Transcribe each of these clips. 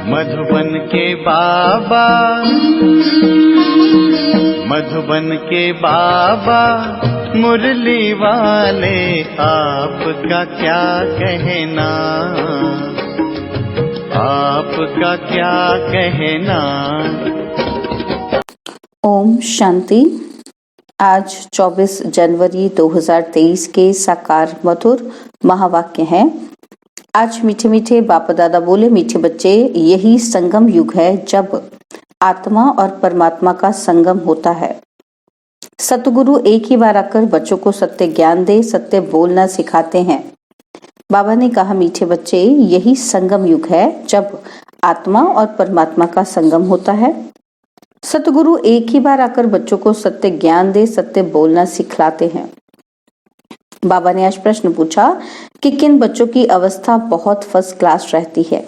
मधुबन के बाबा, मधुबन के बाबा मुरली वाले, आपका क्या कहना, आपका क्या कहना। ओम शांति। आज 24 जनवरी 2023 के साकार मधुर महावाक्य हैं। आज मीठे मीठे बाप दादा बोले, मीठे बच्चे, यही संगम युग है जब आत्मा और परमात्मा का संगम होता है। सतगुरु एक ही बार आकर बच्चों को सत्य ज्ञान दे, सत्य बोलना सिखाते हैं। बाबा ने कहा, मीठे बच्चे, यही संगम युग है जब आत्मा और परमात्मा का संगम होता है। सतगुरु एक ही बार आकर बच्चों को सत्य ज्ञान दे, सत्य बोलना सिखलाते हैं। बाबा ने आज प्रश्न पूछा कि किन बच्चों की अवस्था बहुत फर्स्ट क्लास रहती है,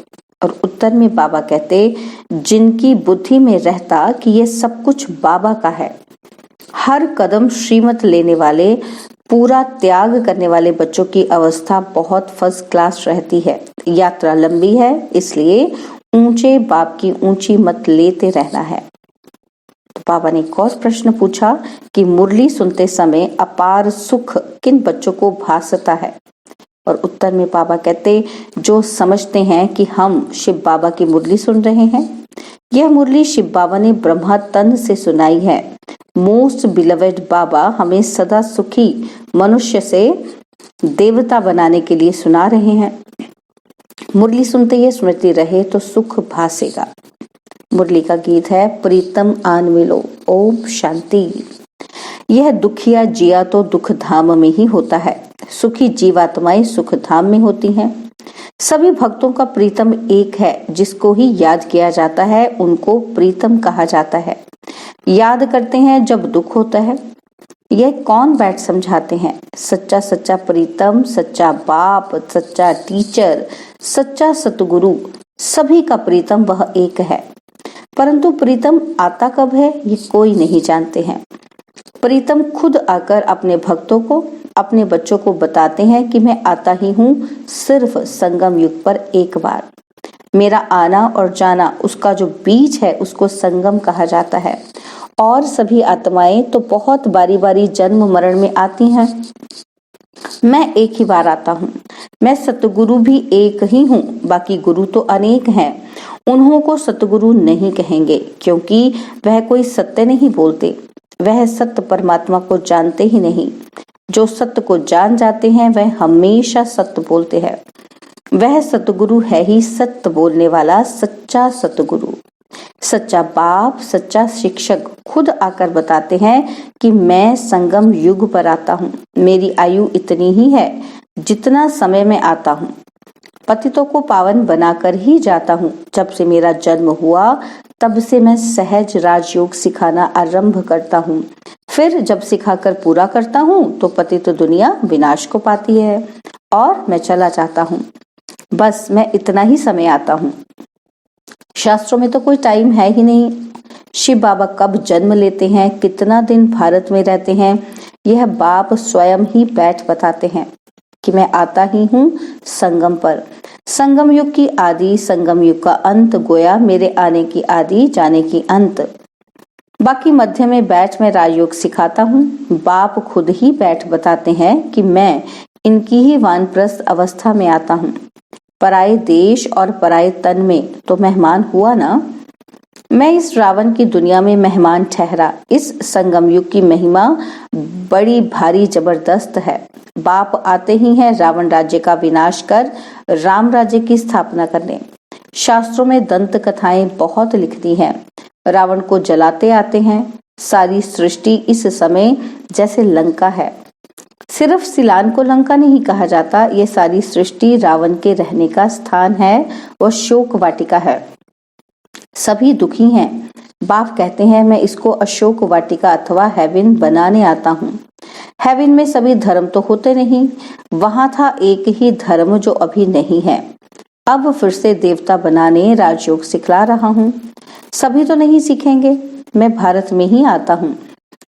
और उत्तर में बाबा कहते, जिनकी बुद्धि में रहता कि ये सब कुछ बाबा का है। हर कदम श्रीमत लेने वाले, पूरा त्याग करने वाले बच्चों की अवस्था बहुत फर्स्ट क्लास रहती है। यात्रा लंबी है, इसलिए ऊंचे बाप की ऊंची मत लेते रहना है। तो बाबा ने एक और प्रश्न पूछा कि मुरली सुनते समय अपार सुख किन बच्चों को भासता है, और उत्तर में बाबा कहते, जो समझते हैं कि हम शिव बाबा की मुरली सुन रहे हैं। यह मुरली शिव बाबा ने ब्रह्मा तन से सुनाई है। मोस्ट बिलवेड बाबा हमें सदा सुखी मनुष्य से देवता बनाने के लिए सुना रहे हैं। मुरली सुनते ही स्मृति रहे तो सुख भासेगा। मुरली का गीत है, प्रीतम आन मिलो। ओम शांति। यह दुखिया जिया तो दुख धाम में ही होता है, सुखी जीवात्माएं सुख धाम में होती हैं। सभी भक्तों का प्रीतम एक है, जिसको ही याद किया जाता है उनको प्रीतम कहा जाता है। याद करते हैं जब दुख होता है। यह कौन बैठ समझाते हैं? सच्चा सच्चा प्रीतम, सच्चा बाप, सच्चा टीचर, सच्चा सतगुरु, सभी का प्रीतम वह एक है। परंतु प्रीतम आता कब है, ये कोई नहीं जानते हैं। प्रीतम खुद आकर अपने भक्तों को, अपने बच्चों को बताते हैं कि मैं आता ही हूँ सिर्फ संगम युग पर एक बार। मेरा आना और जाना, उसका जो बीज है उसको संगम कहा जाता है। और सभी आत्माएं तो बहुत बारी बारी जन्म मरण में आती हैं। मैं एक ही बार आता हूँ। मैं सतगुरु भी एक ही हूँ, बाकी गुरु तो अनेक हैं। उन्हों को सतगुरु नहीं कहेंगे, क्योंकि वह कोई सत्य नहीं बोलते। वह सत्य परमात्मा को जानते ही नहीं। जो सत्य को जान जाते हैं वह हमेशा सत्य बोलते हैं। वह सतगुरु है ही सत्य बोलने वाला सच्चा सतगुरु। सच्चा बाप, सच्चा शिक्षक खुद आकर बताते हैं कि मैं संगम युग पर आता हूँ। मेरी आयु इतनी ही है जितना समय में आता हूँ। पतितों को पावन बनाकर ही जाता हूँ। जब से मेरा जन्म हुआ तब से मैं सहज राजयोग सिखाना आरंभ करता हूँ। फिर जब सिखाकर पूरा करता हूँ तो पतित दुनिया विनाश को पाती है और मैं चला जाता हूँ। बस मैं इतना ही समय आता हूँ। शास्त्रों में तो कोई टाइम है ही नहीं। शिव बाबा कब जन्म लेते हैं, कितना दिन भारत में रहते हैं, यह बाप स्वयं ही बैठ बताते हैं कि मैं आता ही हूँ संगम पर। संगम युग की आदि, संगम युग का अंत, गोया मेरे आने की आदि, जाने की अंत। बाकी मध्य में बैठ मैं राजयोग सिखाता हूँ। बाप खुद ही बैठ बताते हैं कि मैं इनकी ही वानप्रस्थ अवस्था में आता हूँ। पराये देश और पराये तन में तो मेहमान हुआ ना। मैं इस रावण की दुनिया में मेहमान ठहरा। इस संगम युग की महिमा बड़ी भारी जबरदस्त है। बाप आते ही हैं रावण राज्य का विनाश कर राम राज्य की स्थापना करने। शास्त्रों में दंत कथाएं बहुत लिख दी हैं। रावण को जलाते आते हैं। सारी सृष्टि इस समय जैसे लंका है। सिर्फ सिलान को लंका नहीं कहा जाता। ये सारी सृष्टि रावण के रहने का स्थान है, वह शोक वाटिका है। सभी दुखी हैं। बाप कहते हैं मैं इसको अशोक वाटिका अथवा हेवन बनाने आता हूँ। हेवन में सभी धर्म तो होते नहीं। वहां था एक ही धर्म जो अभी नहीं है। अब फिर से देवता बनाने राजयोग सिखला रहा हूँ। सभी तो नहीं सीखेंगे। मैं भारत में ही आता हूँ।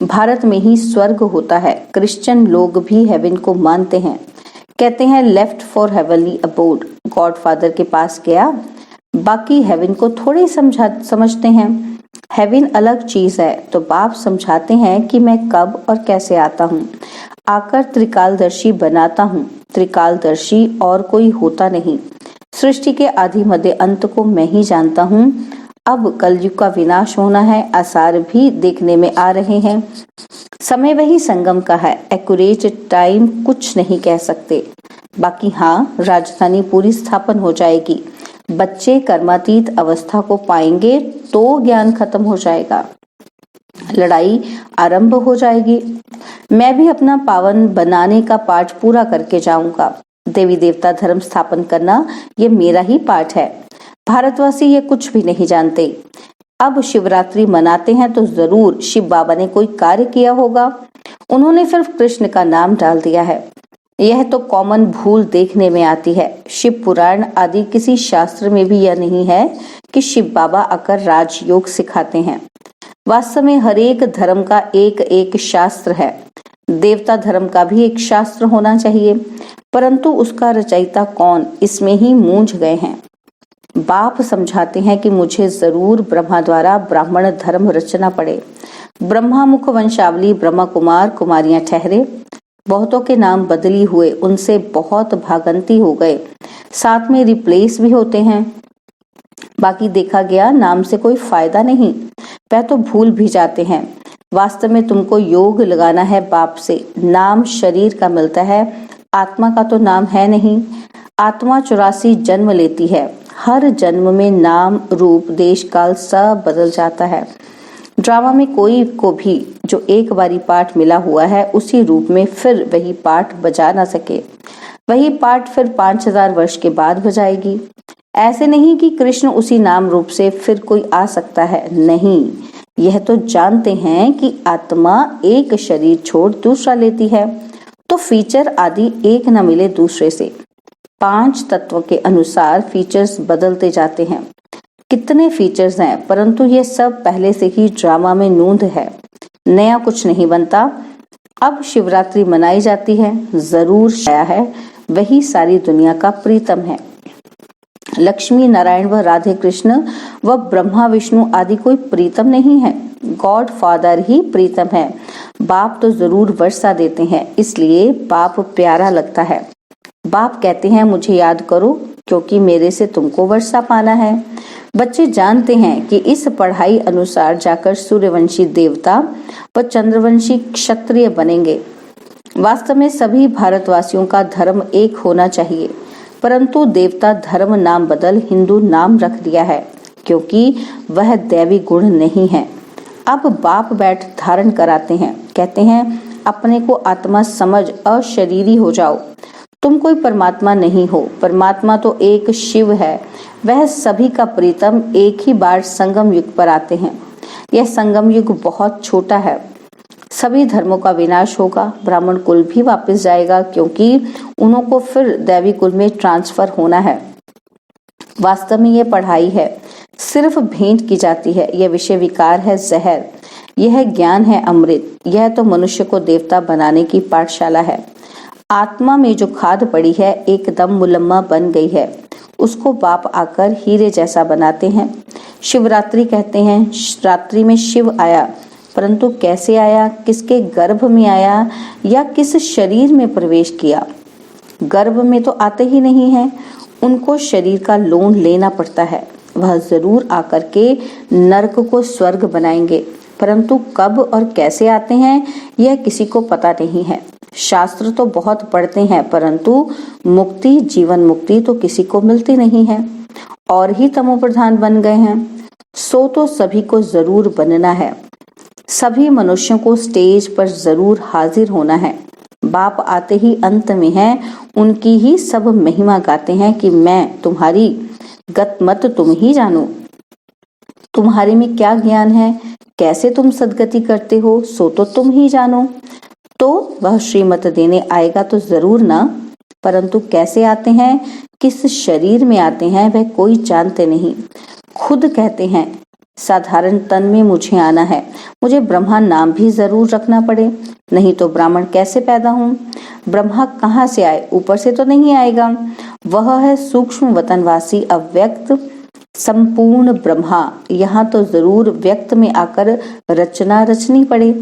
भारत में ही स्वर्ग होता है। क्रिश्चियन लोग भी हेवन को मानते हैं। कहते हैं left for heavenly abode. God father के पास गया, बाकी हेवन को थोड़े समझते हैं। हेवन अलग चीज है। तो बाप समझाते हैं कि मैं कब और कैसे आता हूँ, आकर त्रिकालदर्शी बनाता हूँ। त्रिकालदर्शी और कोई होता नहीं। सृष्टि के आदि मध्य अंत को मैं ही जानता हूँ। अब कलयुग का विनाश होना है, आसार भी देखने में आ रहे हैं। समय वही संगम का है, एक्यूरेट टाइम कुछ नहीं कह सकते। बाकी हाँ, राजधानी पूरी स्थापन हो जाएगी। बच्चे कर्मातीत अवस्था को पाएंगे तो ज्ञान खत्म हो जाएगा, लड़ाई आरंभ हो जाएगी। मैं भी अपना पावन बनाने का पाठ पूरा करके जाऊंगा। देवी देवता धर्म स्थापन करना ये मेरा ही पाठ है। भारतवासी ये कुछ भी नहीं जानते। अब शिवरात्रि मनाते हैं तो जरूर शिव बाबा ने कोई कार्य किया होगा। उन्होंने सिर्फ कृष्ण का नाम डाल दिया है। यह तो कॉमन भूल देखने में आती है। शिव पुराण आदि किसी शास्त्र में भी यह नहीं है कि शिव बाबा आकर राजयोग सिखाते हैं। वास्तव में हर एक धर्म का एक एक शास्त्र है। देवता धर्म का भी एक शास्त्र होना चाहिए, परंतु उसका रचयिता कौन, इसमें ही मूंझ गए हैं। बाप समझाते हैं कि मुझे जरूर ब्रह्मा द्वारा ब्राह्मण धर्म रचना पड़े। ब्रह्मा मुख वंशावली ब्रह्मा कुमार कुमारियां ठहरे। बहुतों के नाम बदली हुए, उनसे बहुत भागंती हो गए, साथ में रिप्लेस भी होते हैं। बाकी देखा गया नाम से कोई फायदा नहीं, वह तो भूल भी जाते हैं। वास्तव में तुमको योग लगाना है बाप से। नाम शरीर का मिलता है, आत्मा का तो नाम है नहीं। आत्मा 84 जन्म लेती है। हर जन्म में नाम रूप देश काल सब बदल जाता है। ड्रामा में कोई को भी जो एक बारी पाठ मिला हुआ है उसी रूप में फिर वही पाठ बजा ना सके। वही पाठ फिर 5000 वर्ष के बाद बजाएगी। ऐसे नहीं कि कृष्ण उसी नाम रूप से फिर कोई आ सकता है, नहीं। यह तो जानते हैं कि आत्मा एक शरीर छोड़ दूसरा लेती है, तो फीचर आदि एक न मिले दूसरे से। 5 तत्व के अनुसार फीचर्स बदलते जाते हैं। कितने फीचर्स हैं, परंतु ये सब पहले से ही ड्रामा में नूंद है, नया कुछ नहीं बनता। अब शिवरात्रि मनाई जाती है, जरूर आया है, वही सारी दुनिया का प्रीतम है। लक्ष्मी नारायण व राधे कृष्ण व ब्रह्मा विष्णु आदि कोई प्रीतम नहीं है, गॉड फादर ही प्रीतम है। बाप तो जरूर वर्षा देते हैं, इसलिए बाप प्यारा लगता है। बाप कहते हैं मुझे याद करो, क्योंकि मेरे से तुमको वर्षा पाना है। बच्चे जानते हैं कि इस पढ़ाई अनुसार जाकर सूर्यवंशी देवता व चंद्रवंशी क्षत्रिय बनेंगे। वास्तव में सभी भारतवासियों का धर्म एक होना चाहिए, परंतु देवता धर्म नाम बदल हिंदू नाम रख दिया है, क्योंकि वह दैवी गुण नहीं है। अब बाप बैठ धारण कराते हैं, कहते हैं अपने को आत्मा समझ अशरीरी हो जाओ। तुम कोई परमात्मा नहीं हो, परमात्मा तो एक शिव है, वह सभी का प्रीतम। एक ही बार संगम युग पर आते हैं। यह संगम युग बहुत छोटा है। सभी धर्मों का विनाश होगा, ब्राह्मण कुल भी वापस जाएगा, क्योंकि उन्हों को फिर दैवी कुल में ट्रांसफर होना है। वास्तव में यह पढ़ाई है, सिर्फ भेंट की जाती है। यह विषय विकार है जहर, यह ज्ञान है अमृत। यह तो मनुष्य को देवता बनाने की पाठशाला है। आत्मा में जो खाद पड़ी है एकदम मुलम्मा बन गई है, उसको बाप आकर हीरे जैसा बनाते हैं। शिवरात्रि कहते हैं, रात्रि में शिव आया, परंतु कैसे आया, किसके गर्भ में आया या किस शरीर में प्रवेश किया? गर्भ में तो आते ही नहीं है, उनको शरीर का लोन लेना पड़ता है। वह जरूर आकर के नरक को स्वर्ग बनाएंगे, परंतु कब और कैसे आते हैं यह किसी को पता नहीं है। शास्त्र तो बहुत पढ़ते हैं, परंतु मुक्ति, जीवन मुक्ति तो किसी को मिलती नहीं है, और ही तमो प्रधान बन गए हैं। सो तो सभी को जरूर बनना है। सभी मनुष्यों को स्टेज पर जरूर हाजिर होना है। बाप आते ही अंत में हैं, उनकी ही सब महिमा गाते हैं कि मैं तुम्हारी गत मत तुम ही जानो। तुम्हारे में क्या ज्ञान है, कैसे तुम सदगति करते हो, सो तो तुम ही जानो। तो वह श्रीमत देने आएगा तो जरूर ना, परंतु कैसे आते हैं, किस शरीर में आते हैं, वह कोई जानते नहीं। खुद कहते हैं साधारण तन में मुझे आना है, मुझे ब्रह्मा नाम भी जरूर रखना पड़े, नहीं तो ब्राह्मण कैसे पैदा हूँ? ब्रह्मा कहाँ से आए, ऊपर से तो नहीं आएगा। वह है सूक्ष्म वतनवासी अव्यक्त संपूर्ण ब्रह्मा यहाँ तो जरूर व्यक्त में आकर रचना रचनी पड़े।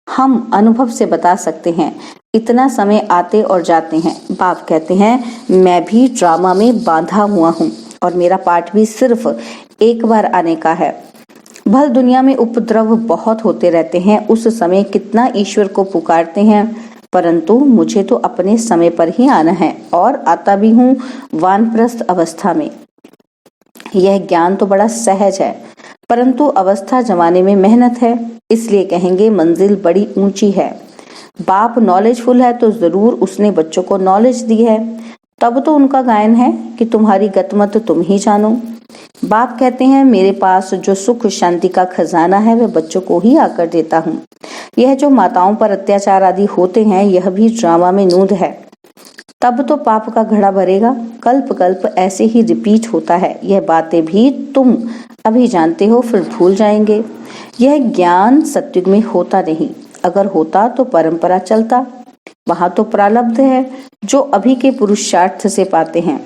हम अनुभव से बता सकते हैं, इतना समय आते और जाते हैं। बाप कहते हैं मैं भी ड्रामा में बांधा हुआ हूँ और मेरा पाठ भी सिर्फ एक बार आने का है। भल दुनिया में उपद्रव बहुत होते रहते हैं, उस समय कितना ईश्वर को पुकारते हैं, परंतु मुझे तो अपने समय पर ही आना है और आता भी हूँ वानप्रस्थ अवस्था में। यह ज्ञान तो बड़ा सहज है, परंतु अवस्था जमाने में मेहनत है, इसलिए कहेंगे मंजिल बड़ी ऊंची है। बाप नॉलेजफुल है तो जरूर उसने बच्चों को नॉलेज दी है, तब तो उनका गायन है कि तुम्हारी गतमत तुम ही जानो। बाप कहते हैं मेरे पास जो सुख शांति का खजाना है वह बच्चों को ही आकर देता हूँ। यह जो माताओं पर अत्याचार आदि होते हैं यह भी ड्रामा में नूंद है, तब तो पाप का घड़ा भरेगा। कल्प कल्प ऐसे ही रिपीट होता है। यह बातें भी तुम अभी जानते हो फिर भूल जाएंगे। यह ज्ञान सत्युग में होता नहीं, अगर होता तो परंपरा चलता। वहां तो प्रारब्ध है जो अभी के पुरुषार्थ से पाते हैं।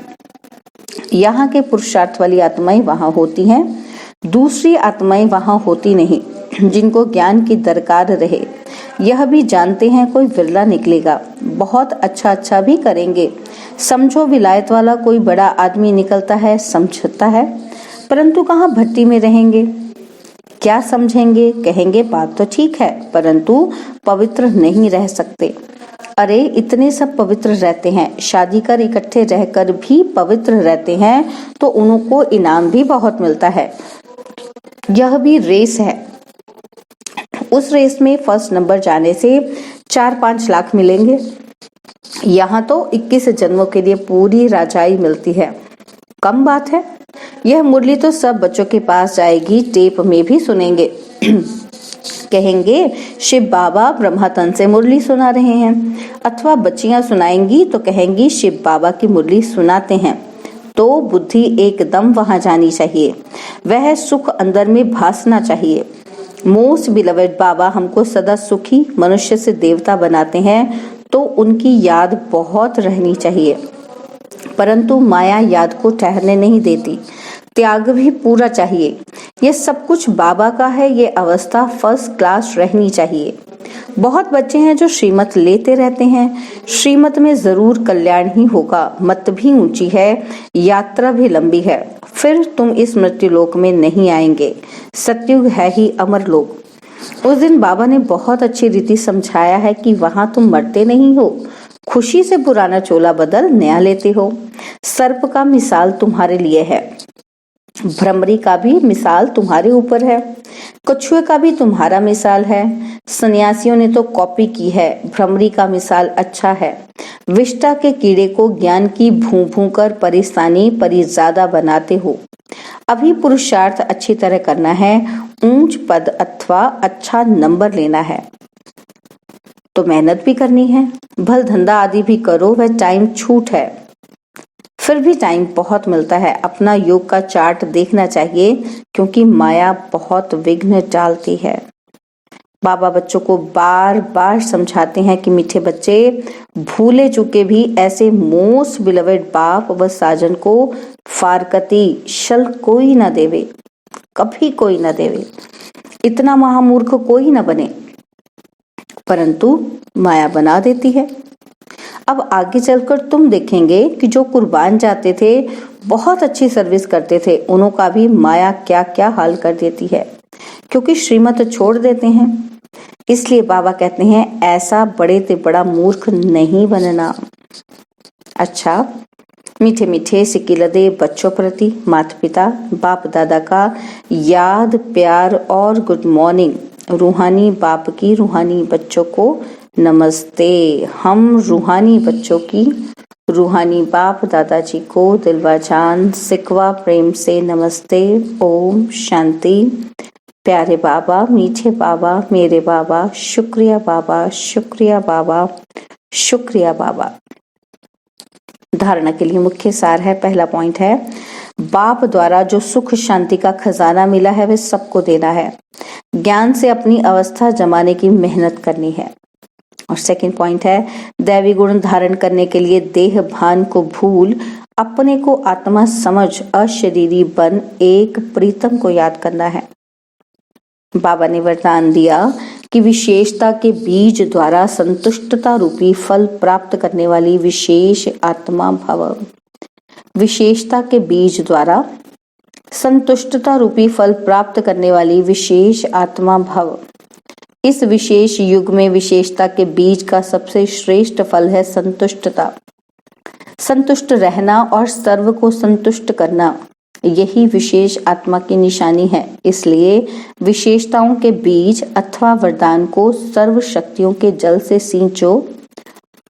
यहाँ के पुरुषार्थ वाली आत्माएं वहां होती हैं, दूसरी आत्माएं वहां होती नहीं जिनको ज्ञान की दरकार रहे। यह भी जानते हैं कोई विरला निकलेगा, बहुत अच्छा भी करेंगे। समझो विलायत वाला कोई बड़ा आदमी निकलता है, समझता है, परंतु कहाँ भट्टी में रहेंगे। क्या समझेंगे, कहेंगे बात तो ठीक है परंतु पवित्र नहीं रह सकते। अरे इतने सब पवित्र रहते हैं, शादी कर इकट्ठे रहकर भी पवित्र रहते हैं तो उनको इनाम भी बहुत मिलता है। यह भी रेस है, उस रेस में फर्स्ट नंबर जाने से 4-5 लाख मिलेंगे। यहाँ तो 21 जन्मों के लिए पूरी राजाई मिलती है, कम बात है। यह मुरली तो सब बच्चों के पास जाएगी, टेप में भी सुनेंगे। कहेंगे शिव बाबा ब्रह्मा तन से मुरली सुना रहे हैं, अथवा बच्चियां सुनाएंगी तो कहेंगी शिव बाबा की मुरली सुनाते हैं। तो बुद्धि एकदम वहां जानी चाहिए, वह सुख अंदर में भासना चाहिए। मोस्ट बिलवेड बाबा हमको सदा सुखी मनुष्य से देवता बनाते हैं तो उनकी याद बहुत रहनी चाहिए, परंतु माया याद को ठहरने नहीं देती। त्याग भी पूरा चाहिए। यह सब कुछ बाबा का है, ये अवस्था फर्स्ट क्लास रहनी चाहिए। बहुत बच्चे हैं जो श्रीमत लेते रहते हैं, श्रीमत में जरूर कल्याण ही होगा। मत भी ऊंची है, यात्रा भी लंबी है, फिर तुम इस मृत्यु लोक में नहीं आएंगे। सतयुग है ही अमर लोक। उस दिन बाबा ने बहुत अच्छी रीति समझाया है कि वहां तुम मरते नहीं हो, खुशी से पुराना चोला बदल नया लेते हो। सर्प का मिसाल तुम्हारे लिए है, भ्रमरी का भी मिसाल तुम्हारे ऊपर है, कछुए का भी तुम्हारा मिसाल है। सन्यासियों ने तो कॉपी की है, भ्रमरी का मिसाल अच्छा है। विष्टा के कीड़े को ज्ञान की भूं कर परेशानी परिज्यादा बनाते हो। अभी पुरुषार्थ अच्छी तरह करना है, ऊंच पद अथवा अच्छा नंबर लेना है तो मेहनत भी करनी है। भल धंधा आदि भी करो, वह टाइम छूट है, फिर भी टाइम बहुत मिलता है। अपना योग का चार्ट देखना चाहिए क्योंकि माया बहुत विघ्न डालती है। बाबा बच्चों को बार बार समझाते हैं कि मीठे बच्चे, भूले चुके भी ऐसे मोस्ट बिलवेड बाप व साजन को फारकती शल कोई न देवे, कभी कोई न देवे। इतना महामूर्ख कोई न बने, परंतु माया बना देती है। अब आगे चलकर तुम देखेंगे कि जो कुर्बान जाते थे, बहुत अच्छी सर्विस करते थे, उन्हों का भी माया क्या क्या हाल कर देती है, क्योंकि श्रीमत छोड़ देते हैं। इसलिए बाबा कहते हैं ऐसा बड़े से बड़ा मूर्ख नहीं बनना। अच्छा, मीठे मीठे सिकिलदे बच्चों प्रति माता पिता बाप दादा का याद प्यार और गुड मॉर्निंग। रूहानी बाप की रूहानी बच्चों को नमस्ते। हम रूहानी बच्चों की रूहानी बाप दादाजी को दिलवा जान सिकवा प्रेम से नमस्ते। ओम शांति। प्यारे बाबा, मीठे बाबा, मेरे बाबा, शुक्रिया बाबा, शुक्रिया बाबा, शुक्रिया बाबा। धारणा के लिए मुख्य सार है, पहला पॉइंट है बाप द्वारा जो सुख शांति का खजाना मिला है वह सबको देना है। ज्ञान से अपनी अवस्था जमाने की मेहनत करनी है। और सेकंड पॉइंट है दैवी गुण धारण करने के लिए देह भान को भूल अपने को आत्मा समझ अशरीरी बन एक प्रीतम को याद करना है। बाबा ने वरदान दिया कि विशेषता के बीज द्वारा संतुष्टता रूपी फल प्राप्त करने वाली विशेष आत्मा भव। विशेषता के बीज द्वारा संतुष्टता रूपी फल प्राप्त करने वाली विशेष आत्मा भव। इस विशेष युग में विशेषता के बीज का सबसे श्रेष्ठ फल है संतुष्टता। संतुष्ट रहना और सर्व को संतुष्ट करना, यही विशेष आत्मा की निशानी है। इसलिए विशेषताओं के बीज अथवा वरदान को सर्व शक्तियों के जल से सींचो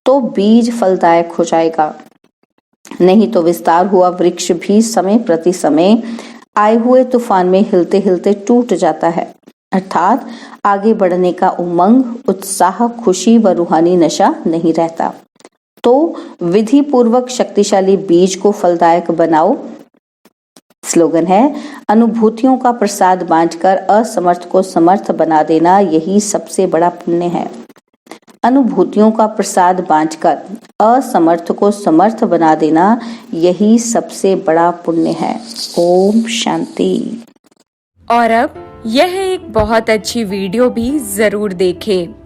तो बीज फलदायक हो जाएगा, नहीं तो विस्तार हुआ वृक्ष भी समय प्रति समय आए हुए तूफान में हिलते हिलते टूट जाता है। अर्थात आगे बढ़ने का उमंग, उत्साह, खुशी व रूहानी नशा नहीं रहता। तो विधि पूर्वक शक्तिशाली बीज को फलदायक बनाओ। स्लोगन है, अनुभूतियों का प्रसाद बांटकर असमर्थ को समर्थ बना देना, यही सबसे बड़ा पुण्य है। अनुभूतियों का प्रसाद बांटकर असमर्थ को समर्थ बना देना, यही सबसे बड़ा पुण्य है। ओम शांति। और अब यह एक बहुत अच्छी वीडियो भी जरूर देखें।